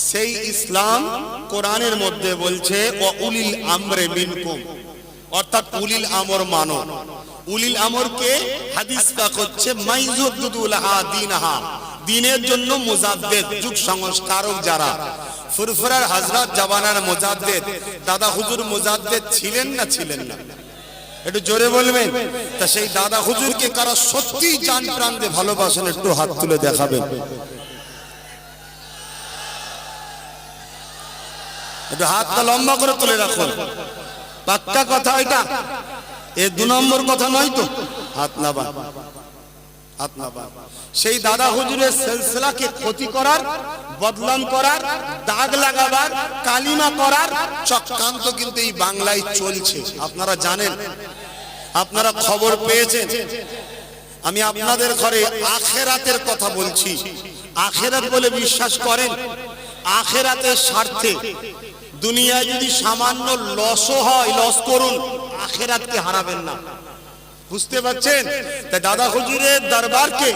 B: সেই ইসলাম কোরআনের মধ্যে বলছে ওয়া উলিল আমরে মিনকুম, অর্থাৎ উলিল আমর মানো। উলিল আমরকে হাদিস পাক হচ্ছে মাইজুদ্দুলাহা দীনহা, দ্বীনের জন্য মুজাদ্দিদ, যুগ সংস্কারক যারা। ফুরফুরার হযরত জামানার মুজাদ্দিদ দাদা হুজুর মুজাদ্দিদ ছিলেন না ছিলেন না? একটু জোরে বলবেন। তা সেই দাদা হুজুরকে কারা সত্যি জান প্রাণ দিয়ে ভালোবাসেন? একটু হাত তুলে দেখাবেন। একটু হাতটা লম্বা করে তুলে রাখুন। পাক্কা কথা এটা, এ দু নম্বর কথা নয় তো? হাত নাবান, হাত নাবান। সেই দাদা হুজুরের সিলসিলাকে ক্ষতি করার, বদনাম করার, দাগ লাগাবার, কালিমা করার চক্রান্ত কিন্তু এই বাংলায় চলছে। আপনারা জানেন, আপনারা খবর পেয়েছেন। আমি আপনাদের ঘরে আখেরাতের কথা বলছি। আখেরাত বলে বিশ্বাস করেন? আখেরাতের স্বার্থে দুনিয়ায় যদি সামান্য লসও হয়, লস করুন, আখেরাতকে হারাবেন না। বুঝতে পারছেন? তাই দাদা হুজুরের দরবারকে,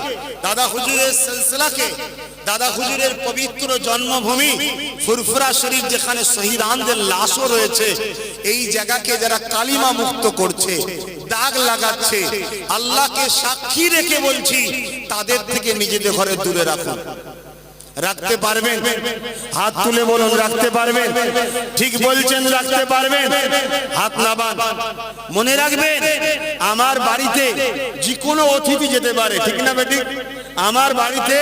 B: দাদা হুজুরের সিলসিলাকে, দাদা হুজুরের পবিত্র জন্মভূমি ফুরফুরা শরীফ, যেখানে শহীদানদের লাশও রয়েছে, এই জায়গাকে যারা কালিমা মুক্ত করছে, দাগ লাগাচ্ছে, আল্লাহকে সাক্ষী রেখে বলছি, তাদের থেকে নিজেদের ঘরে দূরে রাখুন। রাখতে পারবেন? হাত তুলে বলুন, রাখতে পারবেন? ঠিক বলছেন, রাখতে পারবেন? হাত নাবান। মনে রাখবেন, আমার বাড়িতে যে কোনো অতিথি যেতে পারে, ঠিক না বেটি? আমার বাড়িতে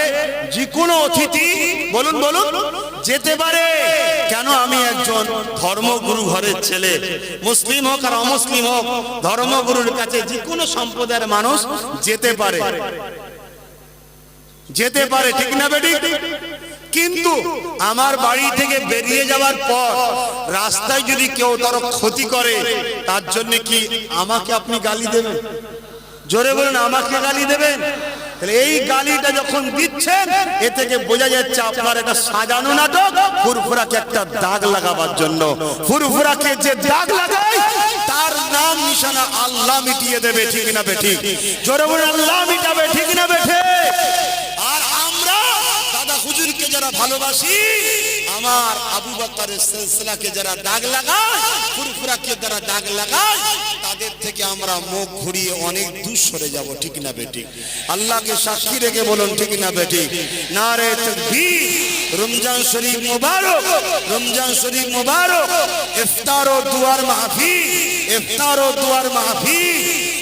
B: যে কোনো অতিথি, বলুন বলুন, যেতে পারে। কেন? আমি একজন ধর্মগুরু ঘরের ছেলে। মুসলিম হোক আর অমুসলিম হোক, ধর্মগুরুর কাছে যে কোনো সম্প্রদায়ের মানুষ যেতে পারে, যেতে পারে, ঠিক না বেটি? কিন্তু আমার বাড়ি থেকে বেরিয়ে যাওয়ার পর রাস্তায় যদি কেউ তার ক্ষতি করে, তার জন্য কি আমাকে আপনি গালি দেবেন? জোরে বলুন, আমাকে গালি দেবেন? তাহলে এই গালিটা যখন দিচ্ছেন, এ থেকে বোঝা যাচ্ছে আপনার এটা সাজানো নাটক, ফুরফুরাকে একটা দাগ লাগাবার জন্য। ফুরফুরাকে যে দাগ লাগায়, তার নাম নিশানা আল্লাহ মিটিয়ে দেবে, ঠিক না বেঠি? জোরে বলুন, আল্লাহ মিটাবে, ঠিক না বেঠে? আর আমরা দাদা হুজুরকে যারা ভালোবাসি, আমার আবু বকরের সিলসিলাকে যারা দাগ লাগায়, ফুরফুরাকে যারা দাগ লাগায়, তাদের থেকে আমরা মুখ ঘুরিয়ে অনেক দূর সরে যাব, ঠিক না বেটি? আল্লাহকে সাক্ষী রেখে বলুন, ঠিক না বেটি? নারে তাকবীর। রমজান শরীফ মুবারক, রমজান শরীফ মুবারক। ইফতার ও দুয়ার মাহফিল ইফতার ও দুয়ার মাহফিল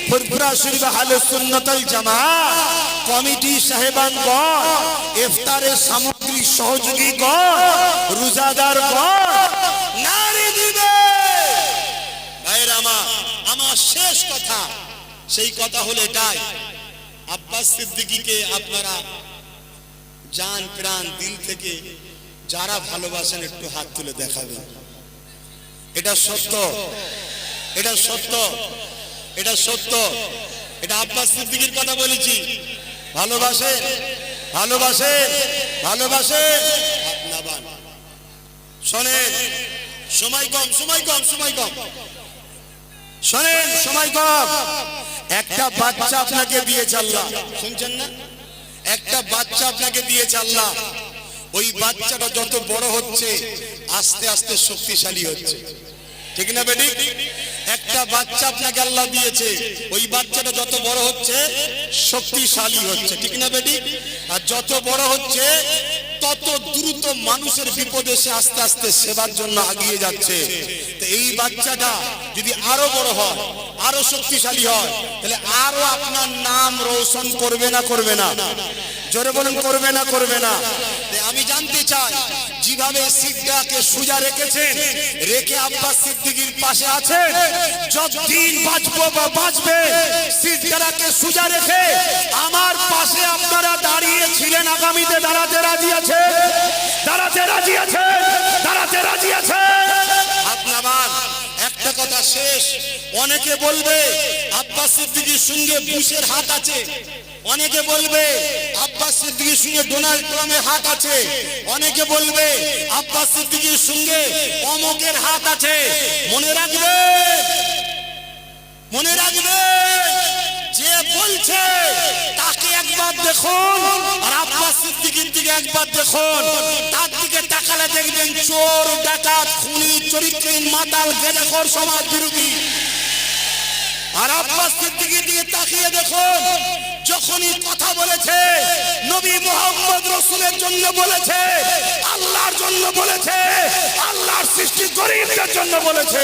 B: ফুরফুরা শরীফ আহলে সুন্নাত ওয়াল জামাত কমিটি সাহেবানগণ, ইফতারের সামগ্রী সহযোগীগণ, রোজাদারগণ নারী দিবে। ভাইরা আমার শেষ কথা, সেই কথা হলো এটাই, আব্বাস সিদ্দিকীকে আপনারা জান প্রাণ দিল থেকে যারা ভালোবাসেন একটু হাত তুলে দেখাবেন। এটা সত্য, এটা সত্য, এটা সত্য, এটা আব্বাস সিদ্দিকীর কথা বলেছি। ভালোবাসে, ভালোবাসে, ভালোবাসে। আপনাবান শোনেন, সময় কম, সময় কম, সময় কম, শোনেন, সময় কম। একটা বাচ্চা আপনাকে দিয়েছে আল্লাহ, শুনছেন না? একটা বাচ্চা আপনাকে দিয়েছে আল্লাহ। ওই বাচ্চাটা যত বড় হচ্ছে আস্তে আস্তে শক্তিশালী হচ্ছে, ঠিক না বেটি? একটা বাচ্চা আপনাকে আল্লাহ দিয়েছে, ওই বাচ্চাটা যত বড় হচ্ছে শক্তিশালী হচ্ছে, ঠিক না বেটি? আর যত বড় হচ্ছে তত দ্রুত মানুষের বিপদে সে আস্তে আস্তে সেবার জন্য এগিয়ে যাচ্ছে। তো এই বাচ্চাটা যদি আরো বড় হয়, আরো শক্তিশালী হয়, তাহলে আরো আপনার নাম রোশন করবে না, করবে না? জোরে বলুন, করবে না, করবে না? আমি জানতে চাই, যেভাবে সিদ্দিককে সুজা রেখেছেন, রেখে আব্বাস সিদ্দিকীর পাশে আছেন, যতদিন বাঁচবো বা বাঁচবে সিদ্দিককে সুজা রেখে আমার পাশে আপনারা দাঁড়িয়ে ছিলেন, আগামীতে দাঁড়াতে রাজি আছে, দাঁড়াতে রাজি আছে, দাঁড়াতে রাজি আছে। আপনার একটা কথা শেষ, অনেকে বলবে আব্বাস সিদ্দিকীর সঙ্গে বুশের হাত আছে, অনেকে বলবে আব্বাস সিদ্দিকীর সঙ্গে ডোনাল্ড ট্রাম্পের হাত আছে, অনেকে বলবে আব্বাস সিদ্দিকীর সঙ্গে অমকের হাত আছে। মনে রাখবে, মনে রাখবে, যে বলছে তাকে একবার দেখুন আর আব্বাস সিদ্দিকীর দিকে একবার দেখুন, তার দিকে তাকালে দেখবেন চোর, ডাকাত, খুনি, চরিত্রহীন, মাতাল, গেজাখোর, সমাজ বিরোধী। আর আব্বাস সিদ্দিকীর দিকে তাকিয়ে দেখুন, যখনই কথা বলেছে নবী মুহাম্মদ রাসূলের জন্য বলেছে, আল্লাহর জন্য বলেছে, আল্লাহর সৃষ্টি গরীবদের জন্য বলেছে।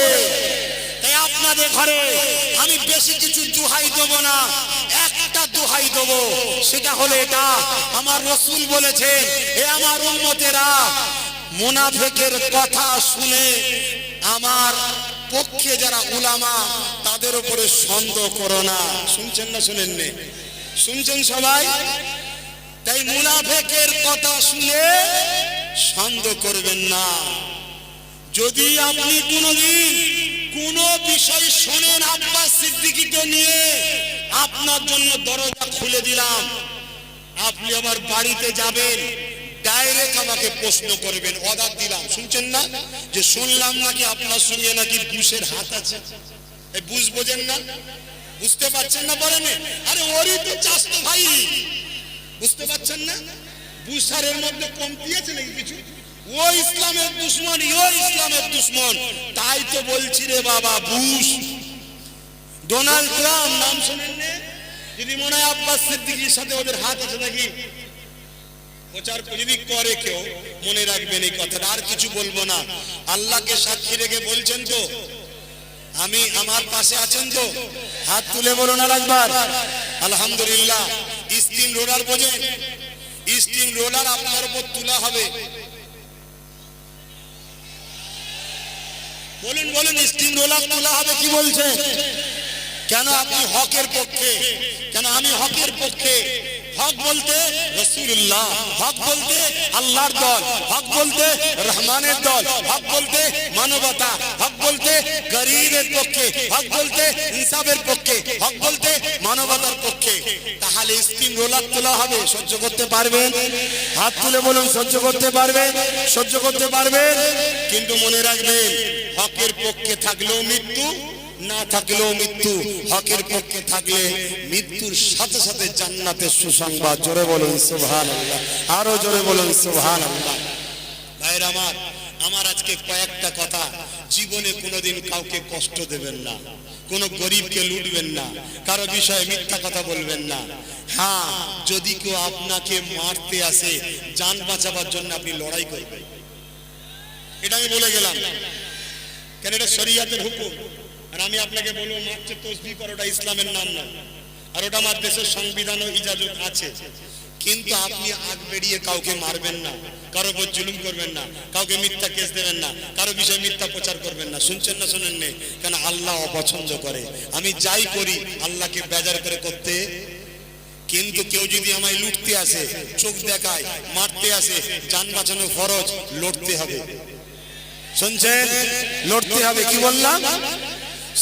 B: তাই আপনাদের ঘরে আমি বেশি কিছু দোহাই দেব না, একটা দোহাই দেব, সেটা হলো এটা, আমার রাসূল বলেছেন, হে আমার উম্মতেরা, মুনাফিকের কথা শুনে আমার পক্ষে যারা উলামা তাদের উপরে সন্দেহ করো না। শুনছেন না, শুনেন নে? শুনছেন সবাই? তাই মুনাফিকের কথা শুনে সন্দেহ করবেন না। যদি আপনি কোনদিন কোন বিষয় শোনেন আব্বাস সিদ্দিকীকে নিয়ে, আপনার জন্য দরজা খুলে দিলাম, আপনি আবার বাড়িতে যাবেন, ডাইরেক্ট আমাকে প্রশ্ন করবেন, অর্ডার দিলাম। শুনছেন না? যে শুনলাম নাকি আপনার সঙ্গে নাকি বুশের হাত আছে। এই বুশ বোঝেন না? বুঝতে পারছেন না? বলেন, আরে ওরই তো চাস্তো ভাই, বুঝতে পারছেন না? বুশারের মধ্যে কমতি আছে নাকি কিছু? ও ইসলামের দুশমন, ও ইসলামের দুশমন। তাই তো বলছি রে বাবা, বুশ, ডোনাল্ড ট্রাম্প নাম শোনেন না? যদি মনে হয় আব্বাস সিদ্দিকীর সাথে ওদের হাত আছে নাকি, প্রচার যদি করে কেউ, মনে রাখবেন এই কথাটা, আর কিছু বলবো না। আল্লাহকে সাক্ষী রেখে বলছেন তো, আমি আমার পাশে আছেন তো? হাত তুলে বলুন আর একবার আলহামদুলিল্লাহ। স্টিম রোলার বোঝেন? স্টিম রোলার আপনার উপর তোলা হবে। বলুন, বলুন, স্টিম রোলার তোলা হবে। কি বলছেন? কেন আপনি হকের পক্ষে? কেন আমি হকের পক্ষে? হক বলতে রাসূলুল্লাহ, হক বলতে আল্লাহর দল, হক বলতে রহমানের দল, হক বলতে মানবতা, হক বলতে গরীবের পক্ষে, হক বলতে ইনসাফের পক্ষে, হক বলতে মানবতার পক্ষে। তাহলে স্কিম রোলার তোলা হবে, সহ্য করতে পারবেন? হাত তুলে বলুন, সহ্য করতে পারবেন? সহ্য করতে পারবেন? কিন্তু মনে রাখবেন, হকের পক্ষে থাকলেও মৃত্যু, না থাকলেও মৃত্যু। হকের পক্ষে থাকলে মৃত্যুর সাথে সাথে জান্নাতের সুসংবাদ। জোরে বলুন সুবহানাল্লাহ, আরো জোরে বলুন সুবহানাল্লাহ। ভাইরা আমার আজকে কয়েকটা কথা, জীবনে কোনোদিন কাউকে কষ্ট দেবেন না, কোনো গরিবকে লুটবেন না, কারো বিষয়ে মিথ্যা কথা বলবেন না। হ্যাঁ, যদি কেউ আপনাকে মারতে আসে, জান বাঁচাবার জন্য আপনি লড়াই করবেন, এটা আমি বলে গেলাম। কেন? এটা শরীয়তের হুকুম।
A: আর আমি আপনাকে বলবো মাত্র তসবিহ করাটা ইসলামের নাম না, আর ওটা আমার দেশের সংবিধান ও ইজাজত আছে। কিন্তু আপনি আগ বেরিয়ে কাউকে মারবেন না, কারো উপর জুলুম করবেন না, কাউকে মিথ্যা কেস দেবেন না, কারো বিষয়ে মিথ্যা প্রচার করবেন না। শুনছেন না শোনেন নে? কেন? আল্লাহ অপছন্দ করে। আমি যাই করি আল্লাহকে বেজার করে করতে। কিন্তু কেউ যদি আমায় লুটতে আসে, চোখ দেখায়, মারতে আসে, জান বাঁচানো ফরজ, লড়তে হবে। শুনছেন? লড়তে হবে। কি বললাম?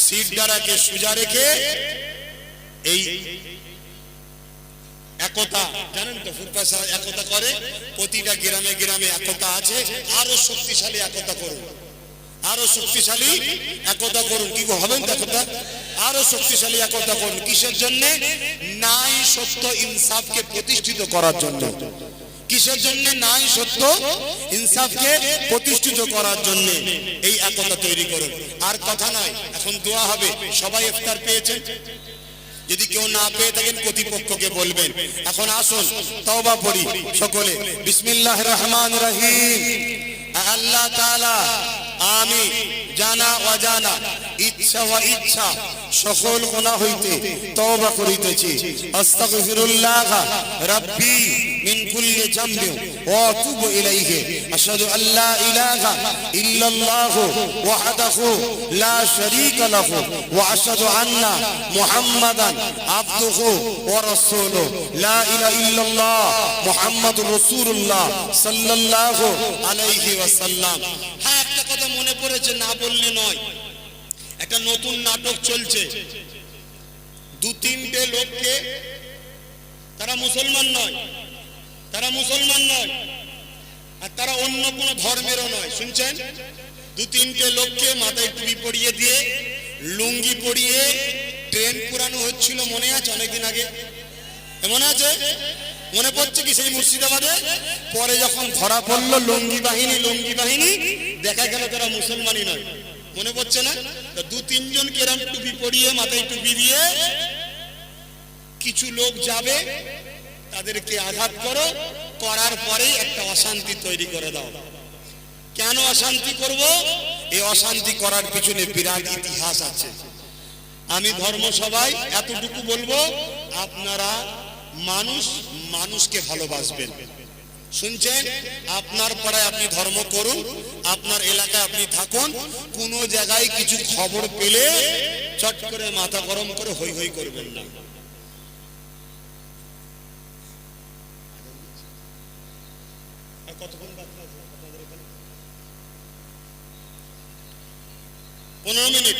A: সিট দ্বারাকে সোজা রেখে এই একতা, জানেন তো ফুরফা সাহেব একতা করে, প্রতিটা গ্রামে গ্রামে একতা আছে। আরো শক্তিশালী একতা করুন, আরো শক্তিশালী একতা করুন। কি হবেন তো একতা? আরো শক্তিশালী একতা করুন। কিসের জন্য? ন্যায় সত্য ইনসাফকে প্রতিষ্ঠিত করার জন্য। কিসের জন্য? ন্যায় সত্য ইনসাফকে প্রতিষ্ঠিত করার জন্য এই একতা তৈরি করুন। আর কথা নয়, এখন দোয়া হবে। সবাই ইফতার পেয়েছেন? যদি কেউ না পেয়ে থাকেন কর্তৃপক্ষকে বলবেন। এখন আসুন তওবা পড়ি সকলে। বিসমিল্লাহির রহমানির রহিম। আল্লাহ তাআলা আমি জানা অজানা, ইচ্ছা ও ইচ্ছা সকল গুনাহ হইতে তওবা করিতেছি। আস্তাগফিরুল্লাহ রাব্বি মিন কুল্লি যামবি ওয়া আতুবু ইলাইহি। আশহাদু আল্লা ইলাহা ইল্লাল্লাহ ওয়াহদাহু লা শারীকা লাহু ওয়া আশহাদু আন্না মুহাম্মাদান আবদুহু ওয়া রাসূলুহু। লা ইলাহা ইল্লাল্লাহ মুহাম্মাদুর রাসূলুল্লাহ সাল্লাল্লাহু আলাইহি ওয়াসাল্লাম। হ্যাঁ, একটা কথা মনে পড়েছে, না বললে নয়। একটা নতুন নাটক চলছে। দু তিনটে লোককে, তারা মুসলমান নয়, তারা মুসলমান নয়, আর তারা অন্য কোনো ধর্মেরও নয়। শুনছেন? দু তিনটে লোককে মাথায় টুপি পরিয়ে দিয়ে লুঙ্গি পরিয়ে ট্রেন পুরানো হচ্ছিল, মনে আছে? অনেকদিন আগে মনে আছে? মনে পড়ছে কি? সেই মুর্শিদাবাদে। পরে যখন ধরা পড়লো লুঙ্গি বাহিনী, লুঙ্গি বাহিনী, দেখা গেল তারা মুসলমানই নয়। মনে পড়ছে না? দু তিনজন কেরাম টুপি পরিয়ে, মাথায় টুপি দিয়ে কিছু লোক যাবে, তাদেরকে আঘাত করো, করার পরে একটা অশান্তি তৈরি করে দাও। কেন অশান্তি করব? এই অশান্তি করার পিছনে বিরাট ইতিহাস আছে। আমি ধর্ম সভায় এতটুকু বলবো, আপনারা মানুষকে ভালোবাসবেন। শুনছেন? আপনার পাড়ায় আপনি ধর্ম করুন, আপনার এলাকায় আপনি থাকুন। কোন জায়গায় কিছু খবর পেলে চট করে মাথা গরম করে হই হই করবেন না। কতক্ষণ বাকি আছে আপনাদের এখানে? 15 মিনিট।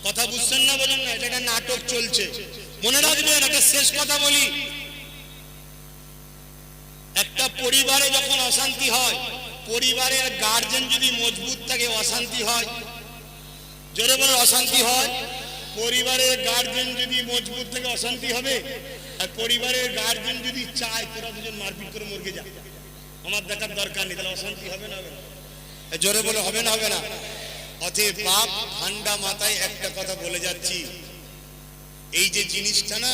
A: কথা বুঝছেন না? বলেন না? এটা একটা নাটক চলছে, মনে রাখবেন। একটা শেষ কথা বলি। একটা পরিবারে যখন অশান্তি হয়, পরিবারের গার্জেন যদি মজবুত থাকে, অশান্তি হয়। জোরে বলে অশান্তি হয়। পরিবারের গার্জেন যদি মজবুত থাকে, অশান্তি হবে। আর পরিবারের গার্জেন যদি চায় তোরা দুজন মারপিট করে মরকে যা, আমার দেখার দরকার নেই, তাহলে অশান্তি হবে না? হবে না? জোরে বলে হবে না? হবে না? অতএব বাপ, ঠান্ডা মাথায় একটা কথা বলে যাচ্ছি, এই যে জিনিসটা না,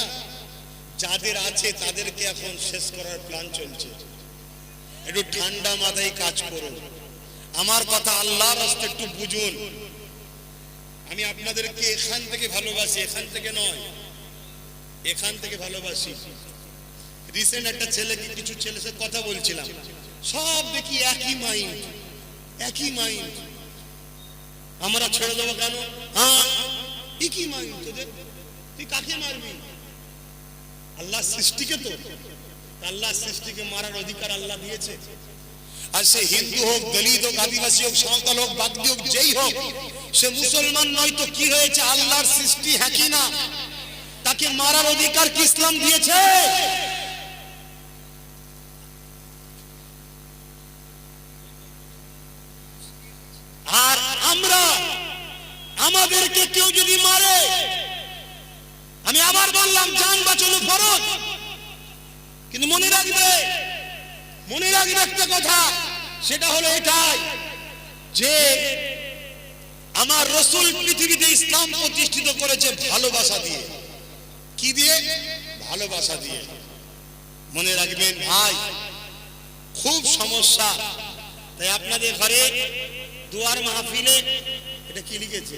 A: যাদের আছে তাদেরকে এখন শেষ করার প্ল্যান চলছে। একটু ঠান্ডা মাথায় কাজ করুন। আমার কথা আল্লাহর রাস্তায় একটু বুঝুন। আমি আপনাদেরকে এখান থেকে ভালোবাসি, এখান থেকে নয়, এখান থেকে ভালোবাসি। রিসেন্ট একটা ছেলেকে, কিছু ছেলের সাথে কথা বলছিলাম, সব দেখি একই মাইন্ড, একই মাইন্ড। আমরা ছেড়ে দেবো কেন? হ্যাঁ, একই মাইন্ড তোদের। তুই কাকে মারবি? আল্লাহ সৃষ্টিকে, তো আল্লাহ সৃষ্টিকে মারার অধিকার আল্লাহ দিয়েছে। আর সে হিন্দু হোক, দলিত হোক, আদিবাসী হোক, সাঁওতাল হোক, বাগদি হোক, যেই হোক, সে মুসলমান নয় তো কি হয়েছে? আল্লাহর সৃষ্টি, হ্যাঁ কি না? তাকে মারার অধিকার কি ইসলাম দিয়েছে? আর আমরা, আমাদেরকে কেউ যদি মারে, আমি আবার বললাম জান বাঁচানো ফরজ। কিন্তু মনে রাখবে, মনে রাখবে একটা কথা, সেটা হলো এটাই যে আমার রাসূল পৃথিবীতে ইসলাম প্রতিষ্ঠিত করেছে ভালোবাসা দিয়ে। কি দিয়ে? ভালোবাসা দিয়ে। মনে রাখবেন ভাই, খুব সমস্যা। তাই আপনাদের ঘরে দুয়ার মাহফিলে, এটা কি লিখেছে?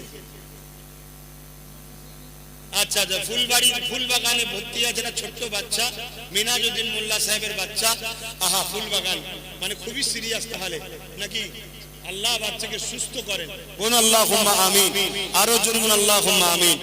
A: আচ্ছা আচ্ছা, ফুলবাড়ির ফুল বাগানে ভর্তি আছে একটা ছোট্ট বাচ্চা, মিনাজউদ্দিন মোল্লা সাহেবের বাচ্চা। আহা, ফুল বাগান মানে খুবই সিরিয়াস তাহলে নাকি? আল্লাহ বাচ্চাকে সুস্থ করেন,
B: কোন আল্লাহুম্মা আমিন, আরো জোরে বলুন আল্লাহুম্মা আমিন।